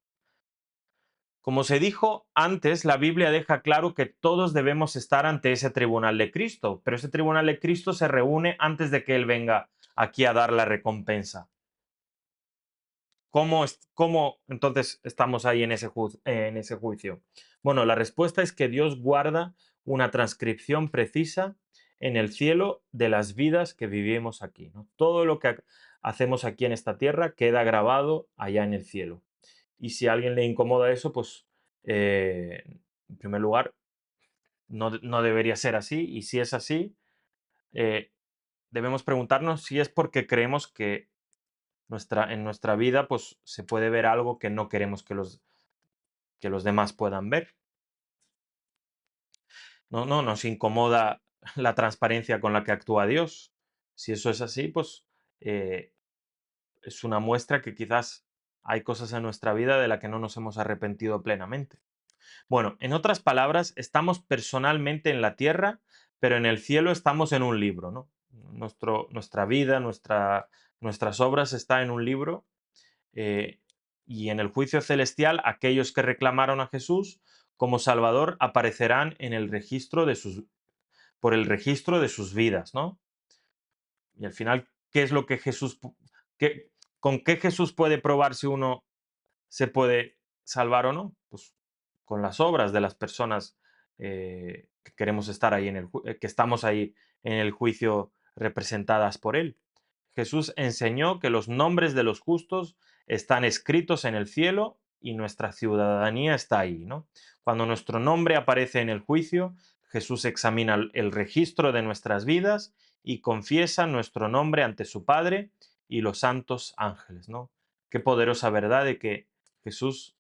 A: como se dijo antes, la Biblia deja claro que todos debemos estar ante ese tribunal de Cristo, pero ese tribunal de Cristo se reúne antes de que Él venga aquí a dar la recompensa. ¿Cómo entonces estamos ahí en ese juicio? Bueno, la respuesta es que Dios guarda una transcripción precisa en el cielo de las vidas que vivimos aquí, ¿no? Todo lo que hacemos aquí en esta tierra queda grabado allá en el cielo. Y si a alguien le incomoda eso, pues eh, en primer lugar, no debería ser así. Y si es así, eh, debemos preguntarnos si es porque creemos que en nuestra vida pues, se puede ver algo que no queremos que los demás puedan ver. No nos incomoda la transparencia con la que actúa Dios. Si eso es así, pues eh, es una muestra que quizás hay cosas en nuestra vida de las que no nos hemos arrepentido plenamente. Bueno, en otras palabras, estamos personalmente en la tierra, pero en el cielo estamos en un libro, ¿no? Nuestra vida, nuestras obras está en un libro, eh, y en el juicio celestial aquellos que reclamaron a Jesús como Salvador aparecerán en el registro por el registro de sus vidas, ¿no? Y al final, ¿qué es lo que qué- con qué Jesús puede probar si uno se puede salvar o no? Pues con las obras de las personas que queremos estar ahí que estamos ahí en el juicio representadas por él. Jesús enseñó que los nombres de los justos están escritos en el cielo y nuestra ciudadanía está ahí, ¿no? Cuando nuestro nombre aparece en el juicio, Jesús examina el registro de nuestras vidas y confiesa nuestro nombre ante su Padre y los santos ángeles, ¿no? Qué poderosa verdad de que Jesús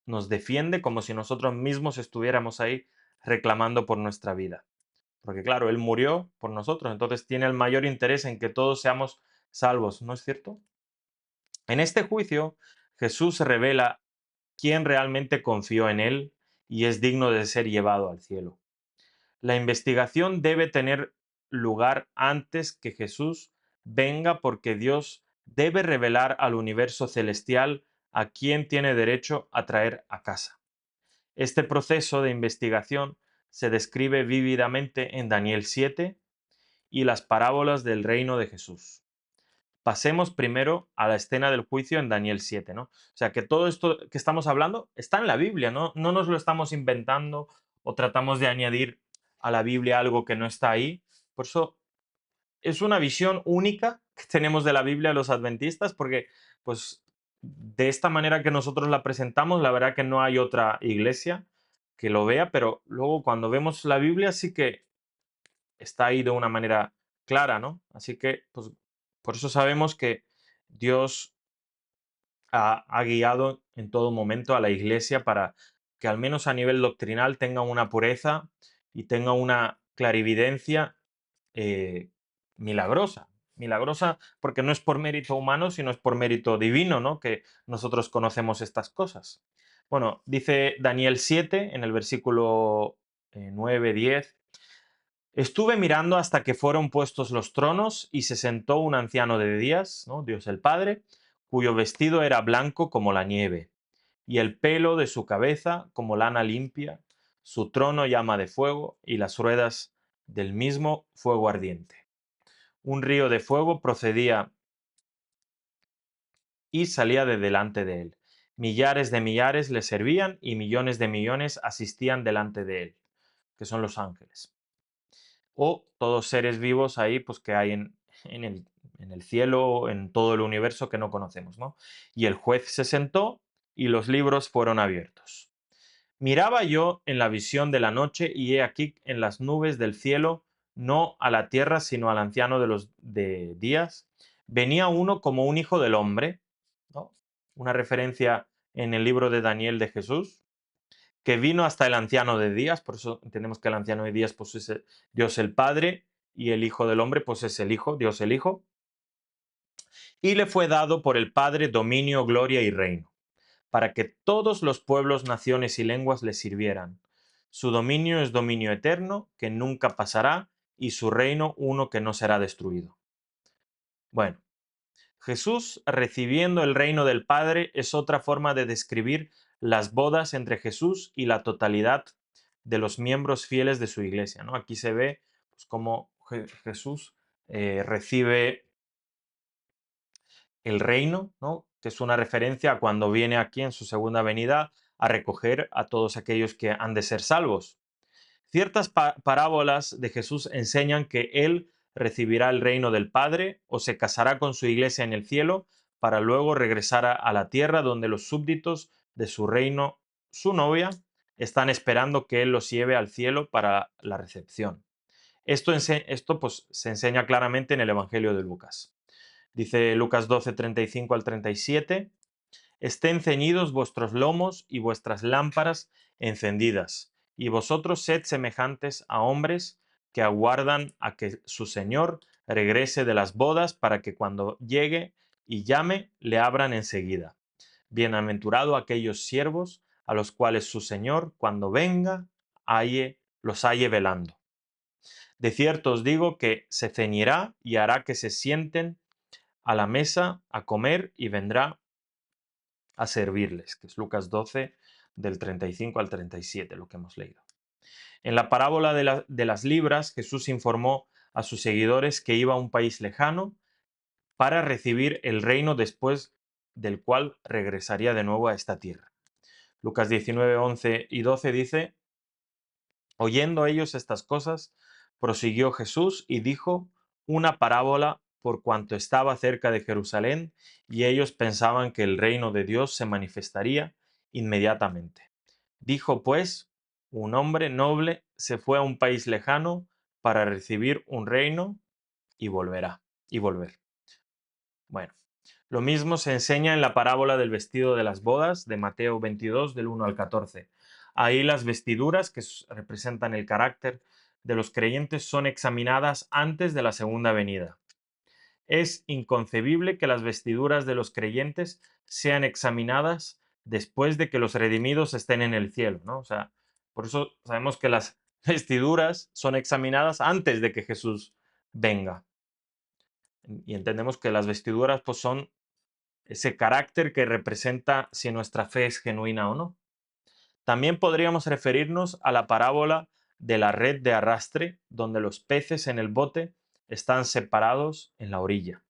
A: nos defiende como si nosotros mismos estuviéramos ahí reclamando por nuestra vida. Porque claro, Él murió por nosotros, entonces tiene el mayor interés en que todos seamos salvos, ¿no es cierto? En este juicio, Jesús revela quién realmente confió en Él y es digno de ser llevado al cielo. La investigación debe tener lugar antes que Jesús venga porque Dios debe revelar al universo celestial a quién tiene derecho a traer a casa. Este proceso de investigación se describe vívidamente en Daniel 7 y las parábolas del reino de Jesús. Pasemos primero a la escena del juicio en Daniel 7, ¿no? O sea, que todo esto que estamos hablando está en la Biblia, ¿no? No nos lo estamos inventando o tratamos de añadir a la Biblia algo que no está ahí. Por eso es una visión única que tenemos de la Biblia los adventistas, porque pues de esta manera que nosotros la presentamos, la verdad que no hay otra iglesia que lo vea, pero luego cuando vemos la Biblia sí que está ahí de una manera clara, ¿no? Así que pues por eso sabemos que Dios ha guiado en todo momento a la iglesia para que al menos a nivel doctrinal tenga una pureza y tenga una clarividencia eh, milagrosa. Milagrosa porque no es por mérito humano, sino es por mérito divino, ¿no? Que nosotros conocemos estas cosas. Bueno, dice Daniel 7 en el versículo 9, 10. Estuve mirando hasta que fueron puestos los tronos y se sentó un anciano de días, ¿no? Dios el Padre, cuyo vestido era blanco como la nieve, y el pelo de su cabeza como lana limpia, su trono llama de fuego y las ruedas del mismo fuego ardiente. Un río de fuego procedía y salía de delante de él. Millares de millares le servían y millones de millones asistían delante de él, que son los ángeles. O todos seres vivos ahí, pues que hay en el cielo, en todo el universo que no conocemos, ¿no? Y el juez se sentó y los libros fueron abiertos. Miraba yo en la visión de la noche y he aquí en las nubes del cielo, no a la tierra, sino al anciano de los de días, venía uno como un hijo del hombre, ¿no? Una referencia en el libro de Daniel de Jesús, que vino hasta el anciano de días, por eso entendemos que el anciano de días pues, es Dios el Padre y el Hijo del Hombre pues es el Hijo, Dios el Hijo, y le fue dado por el Padre dominio, gloria y reino, para que todos los pueblos, naciones y lenguas le sirvieran. Su dominio es dominio eterno, que nunca pasará, y su reino uno que no será destruido. Bueno, Jesús recibiendo el reino del Padre es otra forma de describir las bodas entre Jesús y la totalidad de los miembros fieles de su iglesia, ¿no? Aquí se ve pues, cómo Jesús recibe el reino, ¿no? Que es una referencia a cuando viene aquí en su segunda venida a recoger a todos aquellos que han de ser salvos. Ciertas parábolas de Jesús enseñan que Él recibirá el reino del Padre o se casará con su iglesia en el cielo para luego regresar a la tierra donde los súbditos de su reino, su novia, están esperando que Él los lleve al cielo para la recepción. Esto pues, se enseña claramente en el Evangelio de Lucas. Dice Lucas 12, 35 al 37, estén ceñidos vuestros lomos y vuestras lámparas encendidas, y vosotros sed semejantes a hombres que aguardan a que su Señor regrese de las bodas para que cuando llegue y llame le abran enseguida. Bienaventurado aquellos siervos a los cuales su Señor, cuando venga, los halle velando. De cierto os digo que se ceñirá y hará que se sienten a la mesa a comer y vendrá a servirles, que es Lucas 12, del 35 al 37, lo que hemos leído. En la parábola de las libras, Jesús informó a sus seguidores que iba a un país lejano para recibir el reino después del cual regresaría de nuevo a esta tierra. Lucas 19, 11 y 12 dice, oyendo ellos estas cosas, prosiguió Jesús y dijo una parábola por cuanto estaba cerca de Jerusalén y ellos pensaban que el reino de Dios se manifestaría inmediatamente. Dijo pues, un hombre noble se fue a un país lejano para recibir un reino y volver. Bueno, lo mismo se enseña en la parábola del vestido de las bodas de Mateo 22 del 1 al 14. Ahí las vestiduras que representan el carácter de los creyentes son examinadas antes de la segunda venida. Es inconcebible que las vestiduras de los creyentes sean examinadas después de que los redimidos estén en el cielo, ¿no? O sea, por eso sabemos que las vestiduras son examinadas antes de que Jesús venga. Y entendemos que las vestiduras pues, son ese carácter que representa si nuestra fe es genuina o no. También podríamos referirnos a la parábola de la red de arrastre, donde los peces en el bote están separados en la orilla.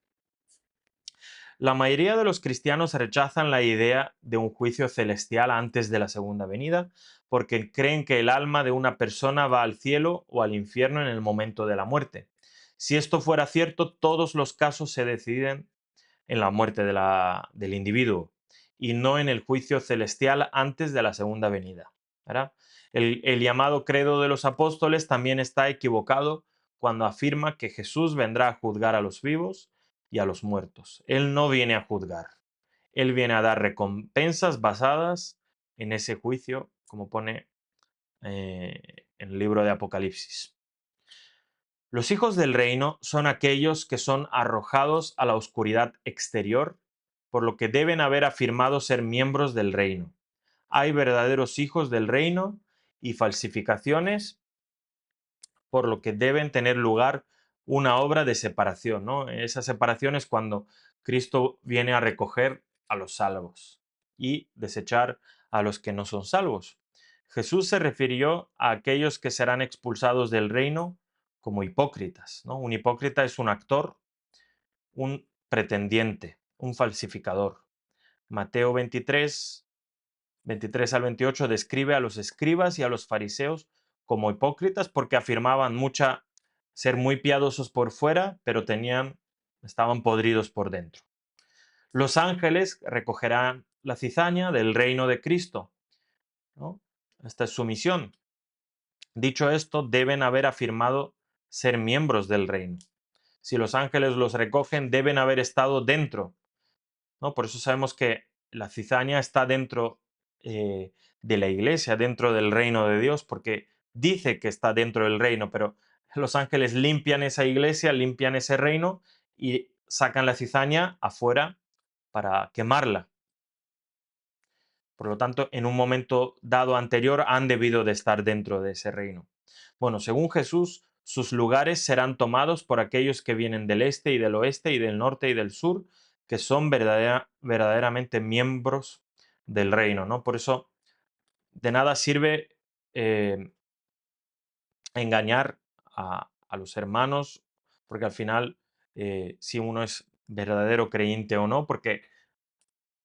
A: La mayoría de los cristianos rechazan la idea de un juicio celestial antes de la segunda venida, porque creen que el alma de una persona va al cielo o al infierno en el momento de la muerte. Si esto fuera cierto, todos los casos se deciden en la muerte del individuo y no en el juicio celestial antes de la segunda venida. ¿Verdad? El llamado credo de los apóstoles también está equivocado cuando afirma que Jesús vendrá a juzgar a los vivos y a los muertos. Él no viene a juzgar, Él viene a dar recompensas basadas en ese juicio, como pone en el libro de Apocalipsis. Los hijos del reino son aquellos que son arrojados a la oscuridad exterior, por lo que deben haber afirmado ser miembros del reino. Hay verdaderos hijos del reino y falsificaciones, por lo que deben tener lugar una obra de separación, ¿no? Esa separación es cuando Cristo viene a recoger a los salvos y desechar a los que no son salvos. Jesús se refirió a aquellos que serán expulsados del reino como hipócritas, ¿no? Un hipócrita es un actor, un pretendiente, un falsificador. Mateo 23, 23 al 28 describe a los escribas y a los fariseos como hipócritas porque afirmaban ser muy piadosos por fuera, pero tenían estaban podridos por dentro. Los ángeles recogerán la cizaña del reino de Cristo, ¿no? Esta es su misión. Dicho esto, deben haber afirmado ser miembros del reino. Si los ángeles los recogen, deben haber estado dentro, ¿no? Por eso sabemos que la cizaña está dentro de la iglesia, dentro del reino de Dios, porque dice que está dentro del reino, pero los ángeles limpian esa iglesia, limpian ese reino y sacan la cizaña afuera para quemarla. Por lo tanto, en un momento dado anterior han debido de estar dentro de ese reino. Bueno, según Jesús, sus lugares serán tomados por aquellos que vienen del este y del oeste y del norte y del sur, que son verdaderamente miembros del reino, ¿no? Por eso, de nada sirve eh, engañar a los hermanos, porque al final, si uno es verdadero creyente o no, porque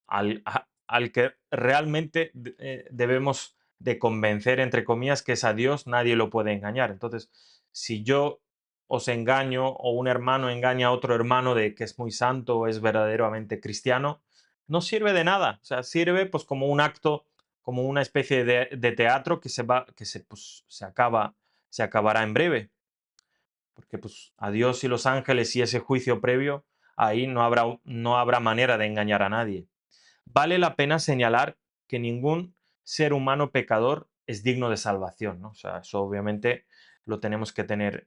A: al que realmente debemos de convencer, entre comillas, que es a Dios, nadie lo puede engañar. Entonces, si yo os engaño o un hermano engaña a otro hermano de que es muy santo o es verdaderamente cristiano, no sirve de nada. O sea, sirve pues como un acto, como una especie de teatro que se va, que se, pues, se acabará en breve. Porque pues a Dios y los ángeles y ese juicio previo, ahí no habrá manera de engañar a nadie. Vale la pena señalar que ningún ser humano pecador es digno de salvación, ¿no? O sea, eso obviamente lo tenemos que tener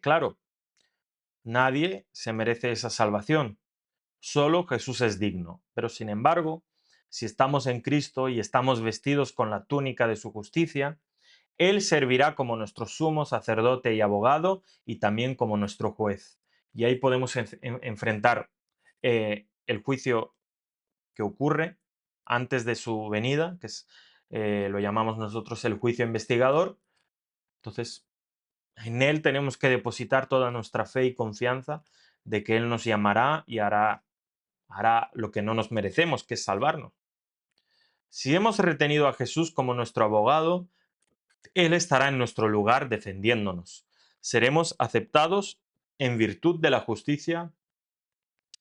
A: claro. Nadie se merece esa salvación, solo Jesús es digno. Pero sin embargo, si estamos en Cristo y estamos vestidos con la túnica de su justicia, Él servirá como nuestro sumo sacerdote y abogado y también como nuestro juez. Y ahí podemos enfrentar el juicio que ocurre antes de su venida, que es, lo llamamos nosotros el juicio investigador. Entonces, en él tenemos que depositar toda nuestra fe y confianza de que Él nos llamará y hará lo que no nos merecemos, que es salvarnos. Si hemos retenido a Jesús como nuestro abogado, Él estará en nuestro lugar defendiéndonos. Seremos aceptados en virtud de la justicia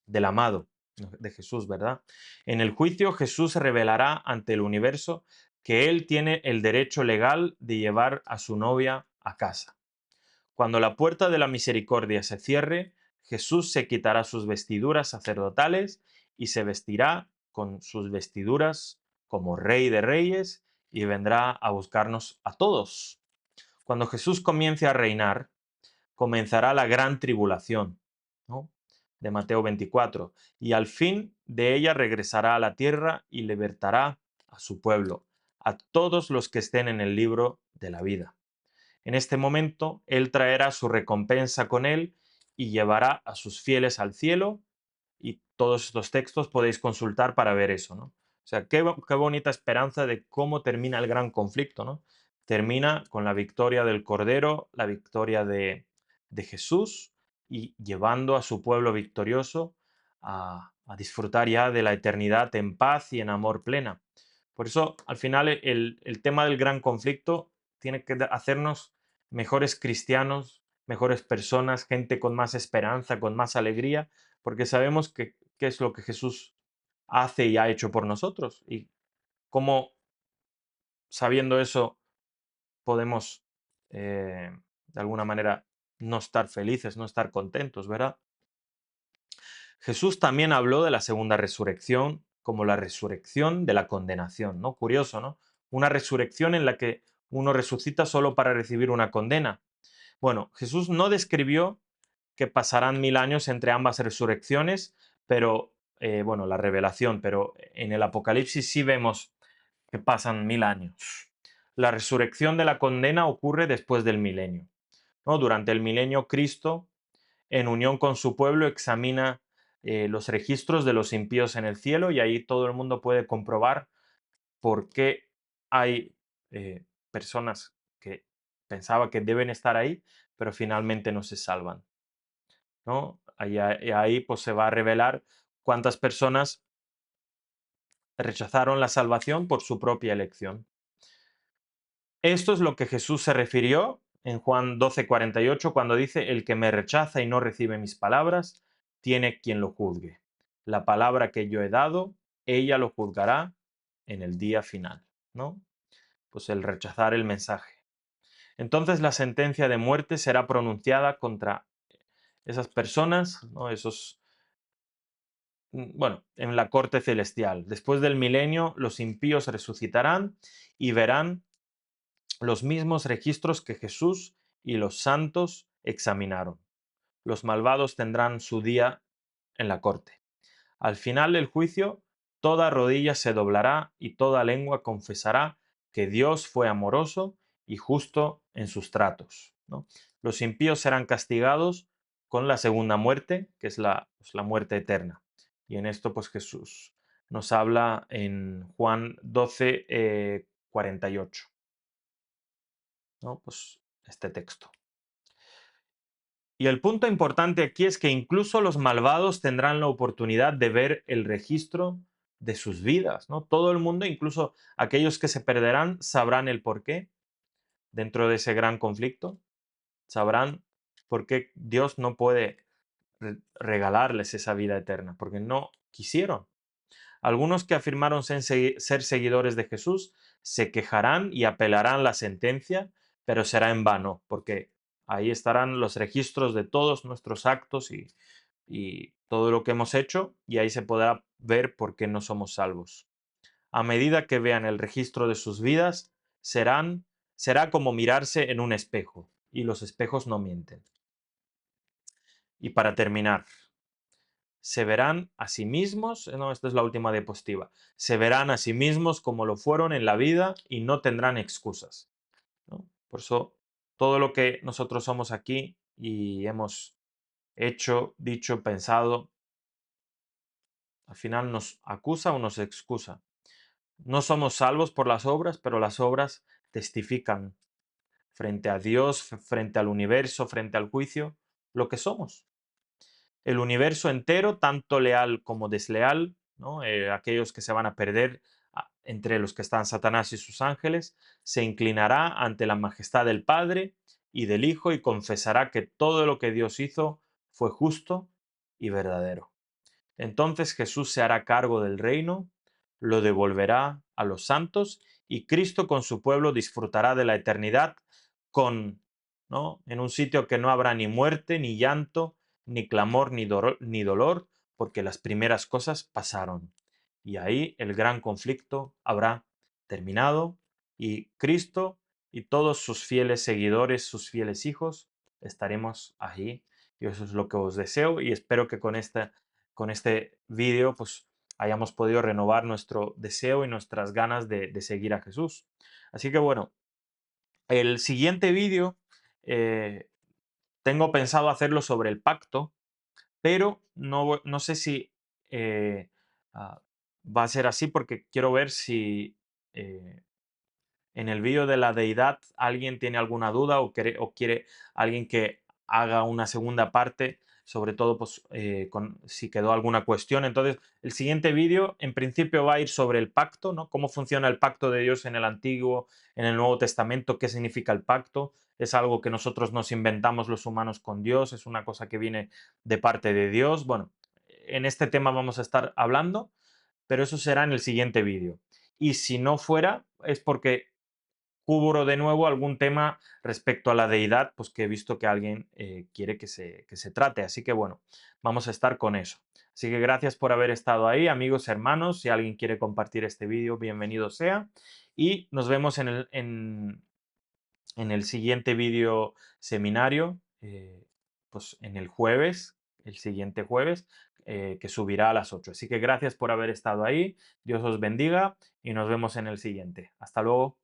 A: del amado de Jesús, ¿verdad? En el juicio Jesús revelará ante el universo que Él tiene el derecho legal de llevar a su novia a casa. Cuando la puerta de la misericordia se cierre, Jesús se quitará sus vestiduras sacerdotales y se vestirá con sus vestiduras como Rey de Reyes y vendrá a buscarnos a todos. Cuando Jesús comience a reinar, comenzará la gran tribulación, ¿no? De Mateo 24, y al fin de ella regresará a la tierra y libertará a su pueblo, a todos los que estén en el libro de la vida. En este momento, Él traerá su recompensa con Él y llevará a sus fieles al cielo, y todos estos textos podéis consultar para ver eso, ¿no? O sea, qué bonita esperanza de cómo termina el gran conflicto, ¿no? Termina con la victoria del Cordero, la victoria de Jesús y llevando a su pueblo victorioso a disfrutar ya de la eternidad en paz y en amor plena. Por eso, al final, el tema del gran conflicto tiene que hacernos mejores cristianos, mejores personas, gente con más esperanza, con más alegría, porque sabemos que, qué es lo que Jesús hace y ha hecho por nosotros y cómo, sabiendo eso, podemos, de alguna manera, no estar felices, no estar contentos, ¿verdad? Jesús también habló de la segunda resurrección como la resurrección de la condenación, ¿no? Curioso, ¿no? Una resurrección en la que uno resucita solo para recibir una condena. Bueno, Jesús no describió que pasarán 1000 años entre ambas resurrecciones, pero, bueno, la revelación, pero en el Apocalipsis sí vemos que pasan 1000 años. La resurrección de la condena ocurre después del milenio, ¿no? Durante el milenio, Cristo, en unión con su pueblo, examina los registros de los impíos en el cielo y ahí todo el mundo puede comprobar por qué hay personas que pensaba que deben estar ahí, pero finalmente no se salvan, ¿no? Ahí pues se va a revelar cuántas personas rechazaron la salvación por su propia elección. Esto es lo que Jesús se refirió en Juan 12:48, cuando dice, el que me rechaza y no recibe mis palabras, tiene quien lo juzgue. La palabra que yo he dado, ella lo juzgará en el día final, ¿no? Pues el rechazar el mensaje. Entonces la sentencia de muerte será pronunciada contra esas personas, ¿no? Bueno, en la corte celestial. Después del milenio, los impíos resucitarán y verán los mismos registros que Jesús y los santos examinaron. Los malvados tendrán su día en la corte. Al final del juicio, toda rodilla se doblará y toda lengua confesará que Dios fue amoroso y justo en sus tratos, ¿no? Los impíos serán castigados con la segunda muerte, que es la muerte eterna. Y en esto, pues Jesús nos habla en Juan 12, 48, ¿no? Pues este texto. Y el punto importante aquí es que incluso los malvados tendrán la oportunidad de ver el registro de sus vidas, ¿no? Todo el mundo, incluso aquellos que se perderán, sabrán el porqué dentro de ese gran conflicto, sabrán por qué Dios no puede regalarles esa vida eterna, porque no quisieron. Algunos que afirmaron ser seguidores de Jesús se quejarán y apelarán la sentencia, pero será en vano, porque ahí estarán los registros de todos nuestros actos y todo lo que hemos hecho, y ahí se podrá ver por qué no somos salvos. A medida que vean el registro de sus vidas, será como mirarse en un espejo, y los espejos no mienten. Y para terminar, se verán a sí mismos, no, esta es la última diapositiva, se verán a sí mismos como lo fueron en la vida y no tendrán excusas, ¿no? Por eso, todo lo que nosotros somos aquí y hemos hecho, dicho, pensado, al final nos acusa o nos excusa. No somos salvos por las obras, pero las obras testifican frente a Dios, frente al universo, frente al juicio, lo que somos. El universo entero, tanto leal como desleal, ¿no? Aquellos que se van a perder entre los que están Satanás y sus ángeles, se inclinará ante la majestad del Padre y del Hijo y confesará que todo lo que Dios hizo fue justo y verdadero. Entonces Jesús se hará cargo del reino, lo devolverá a los santos y Cristo con su pueblo disfrutará de la eternidad con, ¿no? En un sitio que no habrá ni muerte, ni llanto, ni clamor, ni dolor, porque las primeras cosas pasaron. Y ahí el gran conflicto habrá terminado y Cristo y todos sus fieles seguidores, sus fieles hijos, estaremos allí. Y eso es lo que os deseo y espero que con este vídeo pues hayamos podido renovar nuestro deseo y nuestras ganas de seguir a Jesús. Así que bueno, el siguiente vídeo eh, tengo pensado hacerlo sobre el pacto, pero no sé si eh, ah, va a ser así porque quiero ver si eh, en el vídeo de la deidad alguien tiene alguna duda o quiere alguien que haga una segunda parte, sobre todo pues, si quedó alguna cuestión. Entonces, el siguiente vídeo en principio va a ir sobre el pacto, ¿no? Cómo funciona el pacto de Dios en el Antiguo, en el Nuevo Testamento, qué significa el pacto. Es algo que nosotros nos inventamos los humanos con Dios, es una cosa que viene de parte de Dios. Bueno, en este tema vamos a estar hablando, pero eso será en el siguiente vídeo. Y si no fuera, es porque cubro de nuevo algún tema respecto a la deidad, pues que he visto que alguien quiere que se trate. Así que bueno, vamos a estar con eso. Así que gracias por haber estado ahí, amigos, hermanos. Si alguien quiere compartir este vídeo, bienvenido sea. Y nos vemos en el siguiente vídeo seminario, pues en el jueves, el siguiente jueves, que subirá a las 8. Así que gracias por haber estado ahí. Dios os bendiga y nos vemos en el siguiente. Hasta luego.